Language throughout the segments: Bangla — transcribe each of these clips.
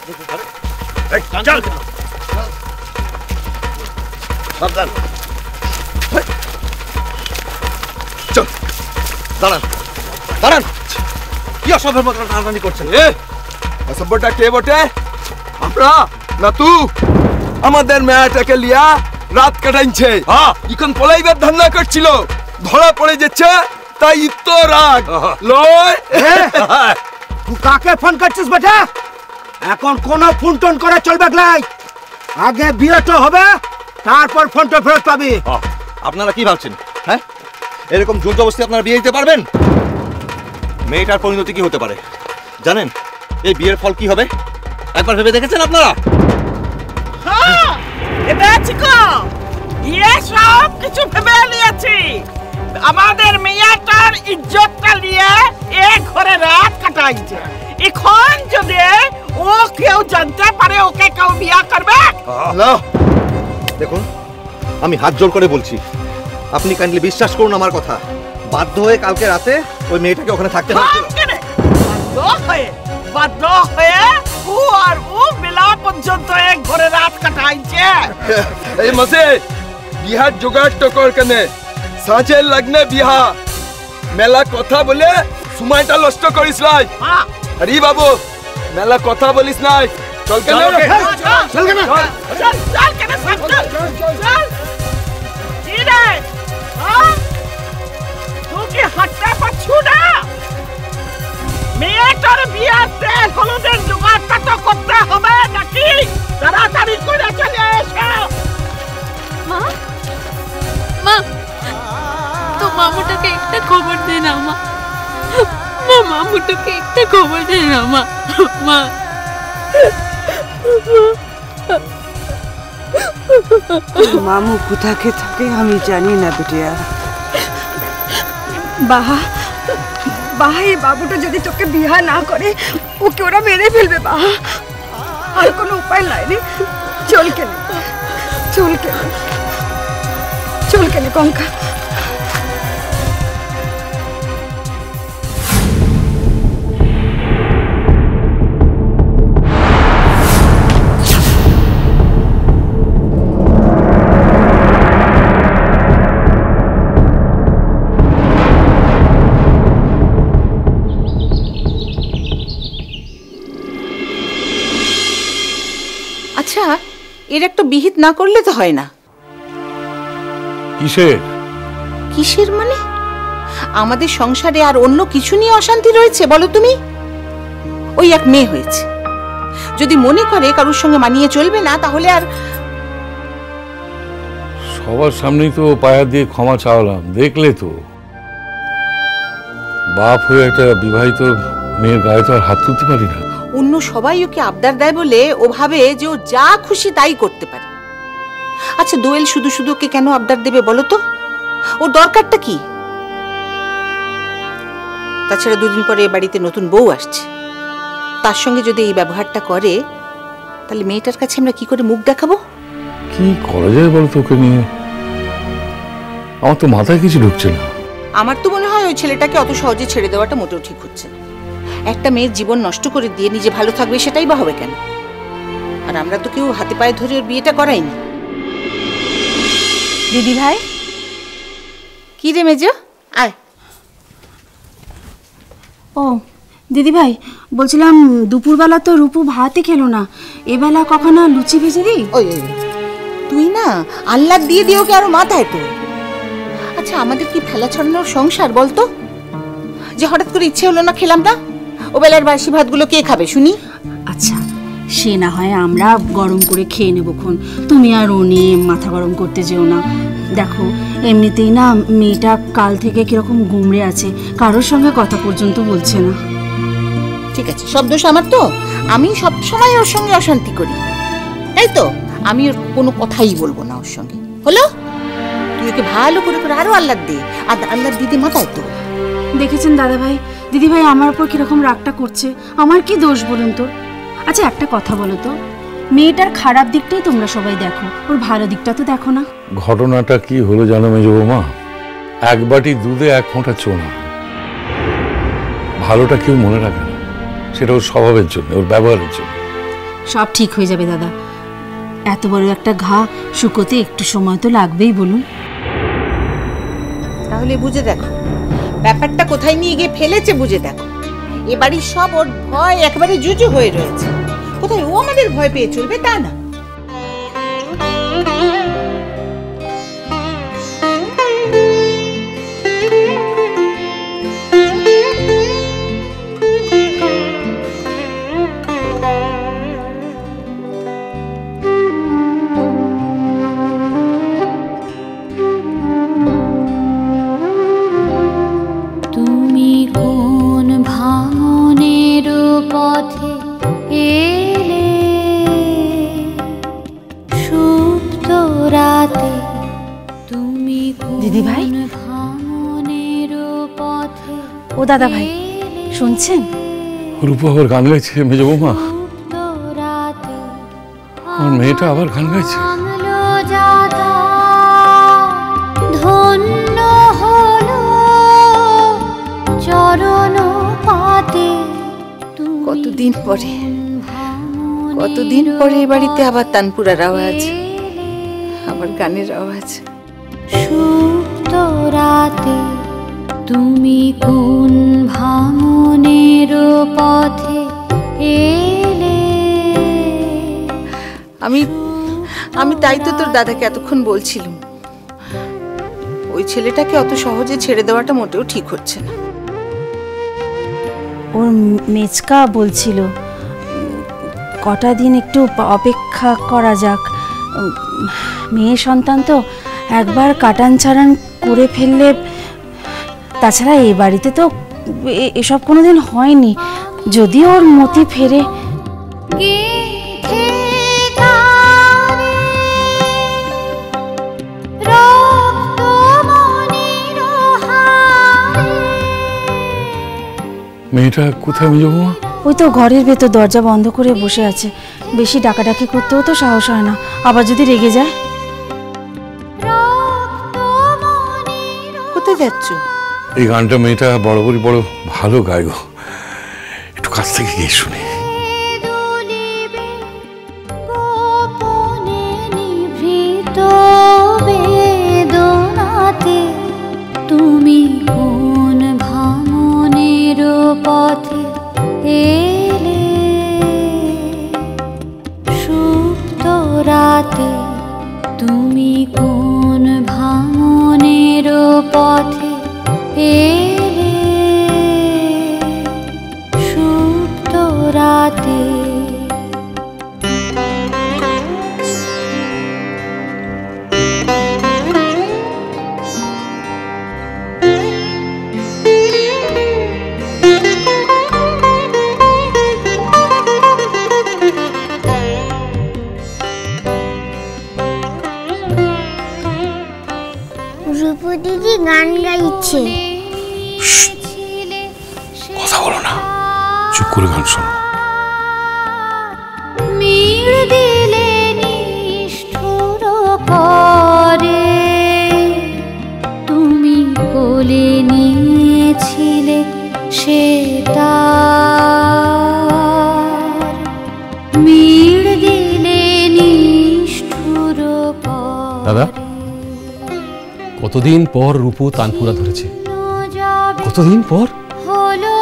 চল সাবধান। চল দাঁড়ান দাঁড়ান, কি অসভ্যের মতো টানাটানি করছেন? অসভ্যটা কে বটে? আমরা না তুই? আমাদের মেয়েটাকে লিয়া রাত কাটাইছে, এখন পলাইবার ধান্দা করছিল, ধরা পড়ে যাচ্ছে, তাই তো রাগ লয়। তুই কাকে ফোন করছিস বেটা? এখন কোনো ফোন টোন করে চলবে নাই, আগে বিয়েটা হবে তারপর ফোনটা ফেরত পাবি। আপনারা কি ভাবছেন? হ্যাঁ, এরকম জোর জবরদস্তি আপনারা বিয়ে দিতে পারবেন? মেয়েটার পরিণতি কি হতে পারে জানেন? এই বিয়ের ফল কি হবে একবার ভেবে দেখেছেন আপনারা? সব কিছু ভেবে নিয়েছি, আমাদের মেয়েটার ইজ্জতটা নিয়ে এক ঘরে রাত কাটাইছে। এখন যদি ও কেউ জানতে পারে ওকে কেউ বিয়ে করবে? দেখুন, আমি হাত জোর করে বলছি, আপনি কাইন্ডলি বিশ্বাস করুন আমার কথা। বাধ্য হয়ে কালকে রাতে ওই মেয়েটাকে ওখানে থাকতে হয়েছিল। বাধ্য হয়ে ও আর ও বেলা পর্যন্ত এক ঘরে রাত কাটাইছে। এই মাসে বিহার জোগাড় টকর কেনে সাঁচে লাগনে বিহা মেলা কথা বলে সময়টা নষ্ট করিস নাই। আরে বাবু, মেলা কথা বলিস নাই, চল কেন চল কেন চল চল কেন সব চল চল। কি রে তুই কি হাঁটতে পারছু না? মেয়েটার বিয়ার তেল হলুদের জোগাড়টা তো করতে হবে নাকি? তাড়াতাড়ি করে চলে এসো। মা মা, তো মামুটাকে একটা খবর দে না মা। মা মামুটাকে একটা খবর দে না মা। মা মামু কোথাকে থাকে আমি জানি না বিটিয়া। বাহা বাহা, এই বাবুটা যদি তোকে বিয়া না করে ওকে ওরা মেরে ফেলবে বাহা, আর কোনো উপায় নাই রে। চল কেনে চল কেনে চল কেনে কঙ্কা। আচ্ছা, এর একটা বিহিত না করলে তো হয় না। কিসের? কিসের মানে? আমাদের সংসারে আর অন্য কিছু নিয়ে অশান্তি রয়েছে বলো তুমি? ওই এক মেয়ে হয়েছে, যদি মনে করে কারোর সঙ্গে মানিয়ে চলবে না তাহলে আর। সবার সামনেই তো পায়া দিয়ে ক্ষমা চাওয়ালাম, দেখলে তো। বাপ হয়ে একটা বিবাহিত মেয়ের গায়ে তো আর হাত তুলতে পারি না। অন্য সবাই ওকে আবদার দেয় বলে ও ভাবে যে ও যা খুশি তাই করতে পারে। আচ্ছা, দোয়েল শুধু শুধু ওকে কেন আবদার দেবে বলো তো? ওর দরকারটা কি? তাছাড়া দুদিন পরে বাড়িতে নতুন বউ আসছে, তার সঙ্গে যদি এই ব্যবহারটা করে তাহলে মেয়েটার কাছে আমরা কি করে মুখ দেখাবো? কি করা যায় বলো তো ওকে নিয়ে? আমার তো মাথায় কিছু ঢুকছে না। আমার তো মনে হয় ওই ছেলেটাকে অত সহজে ছেড়ে দেওয়াটা মোটেও ঠিক হচ্ছে না। একটা মেয়ের জীবন নষ্ট করে দিয়ে নিজে ভালো থাকবে সেটাই বা হবে কেন? আর আমরা তো কেউ হাতে পায়ে ধরে ওর বিয়েটা করাইনি। দিদি ভাই। কি রে মেজো, আয়। ও দিদি ভাই, বলছিলাম দুপুরবেলা তো রূপু ভাতই খেলো না, এবেলা কখনো লুচি ভেজে দিই? ওই তুই না আল্লাহ দিয়ে দিয়ে ওকে আরো মাথায় তো। আচ্ছা, আমাদের কি ফেলা ছড়ানোর সংসার বলতো, যে হঠাৎ করে ইচ্ছে হলো না খেলাম না? ও বেলার বাসি ভাতগুলো কে খাবে শুনি? আচ্ছা, সে না হয় আমরা গরম করে খেয়ে নেবক্ষণ, তুমি আর ও নিয়ে মাথা গরম করতে যেও না। দেখো, এমনিতেই না মেয়েটা কাল থেকে কিরকম গুমড়ে আছে, কারোর সঙ্গে কথা পর্যন্ত বলছে না। ঠিক আছে, সব দোষ আমার তো। আমি সব সময় ওর সঙ্গে অশান্তি করি, তাই তো? আমি ওর কোনো কথাই বলবো না ওর সঙ্গে, হলো? তুই ওকে ভালো করে করে আরো আল্লাহ দে, আর আল্লাহ দিদি মাথায় তো। দেখেছেন দাদা ভাই, দিদি ভাই আমার উপর কিরকম রাগটা করছে, আমার কি দোষ বলুন তো? আচ্ছা, একটা কথা বলো তো, মেয়েটার খারাপ দিকটাই তোমরা সবাই দেখো, ওর ভালো দিকটা তো দেখো না। ঘটনাটা কি হলো জানো মেজো বৌমা? এক বাটি দুধে এক ফোঁটা চোনা। ভালোটা কেউ মনে রাখে না, সেটা ওর স্বভাবের জন্য, ওর ব্যবহারের জন্য। সব ঠিক হয়ে যাবে দাদা। এত বড় একটা ঘা শুকোতে একটু সময় তো লাগবেই বলুন। তাহলে বুঝে দেখো ব্যাপারটা কোথায় নিয়ে গিয়ে ফেলেছে, বুঝে দেখো। এ বাড়ির সব ওর ভয় একেবারে জুজু হয়ে রয়েছে। কোথায় ও আমাদের ভয় পেয়ে চলবে তা না। দিদি ভাই, ও দাদা ভাই শুনছেন? রূপা আবার গান গাইছে মেজো বৌমা, আমার মেয়েটা আবার গান গাইছে। ধন্য হলো চরণ পাতে। কতদিন পরে এ বাড়িতে আবার তানপুরার আওয়াজ, আবার গানের আওয়াজ। সুপ্ত রাতে তুমি কোন ভাঙনের পথে এলে। আমি তাই তো তোর দাদাকে এতক্ষণ বলছিলাম, ওই ছেলেটাকে অত সহজে ছেড়ে দেওয়াটা মোটেও ঠিক হচ্ছে না। ওর মেচকা বলছিল কটা দিন একটু অপেক্ষা করা যাক। মেয়ে সন্তান তো একবার কাটান ছাড়ান করে ফেললে, তাছাড়া এ বাড়িতে তো এসব কোনোদিন হয়নি। যদি ওর মতি ফেরে। মেয়েটা কোথায় মেজো বৌমা? ওই তো ঘরের ভেতর দরজা বন্ধ করে বসে আছে। বেশি ডাকাডাকি করতেও তো সাহস হয় না, আবার যদি রেগে যায়। কোথায় যাচ্ছ? এই গানটা মেয়েটা বড় ভালো গায় গো, একটু কাছ থেকে গিয়ে শুনি। তুমি কোন ভাঙনের পথে এলে। সুপ্ত রাতে তুমি কোন ভাঙনের পথে এলে। সুপ্ত রাতে রূপু দিদি গান গাইছে। কথা বলো না, চুপ করে গান শোনো। মিড় দিলে নিষ্ঠুর করে তুমি কোলে নিয়েছিলে সেটা। মিড় দিলে নিষ্ঠুর করে। দাদা, কতদিন পর রূপু তানপুরা ধরেছে, কতদিন পর। হলো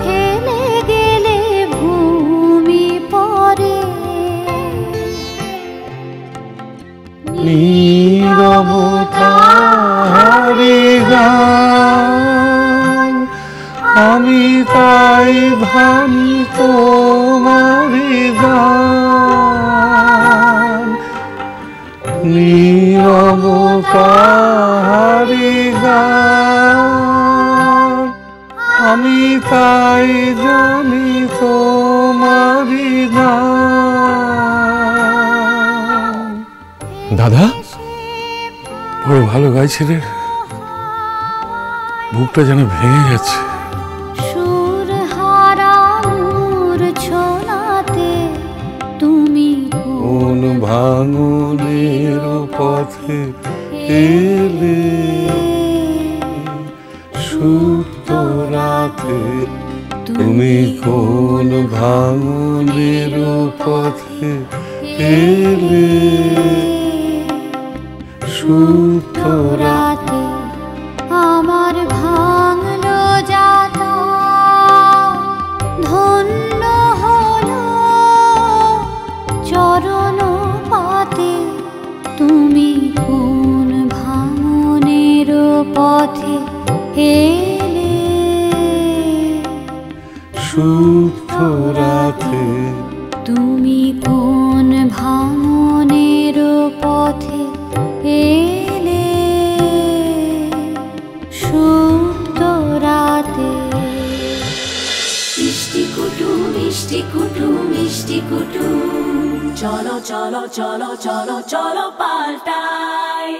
ফেলে গেলে ভূমি পরে। নীরবতারে গান আমি তাই ভানি তোমারি গান। নীরবতারে গান আমি তাই জানি তোমারি গান। দাদা, বড় ভালো গাইছে রে, বুকটা যেন ভেঙে যাচ্ছে। সুর হারা মূর্ছনাতে তুমি কোন ভাঙনের পথে এলে। সুপ্ত রাতে তুমি কোন ভাঙনের পথে এলে সুপ্ত রাতে আমার ভাঙলো যাতা ধন্য হলো চরণ পাতে তুমি কোন ভাঙনের পথে এলে সুপ্ত রাতে তুমি কোন ভাঙনের পথে এলে সুপ্ত রাতে মিষ্টি কুটুম মিষ্টি কুটুম মিষ্টি কুটুম চলো চলো চলো চলো চলো পাল্টাই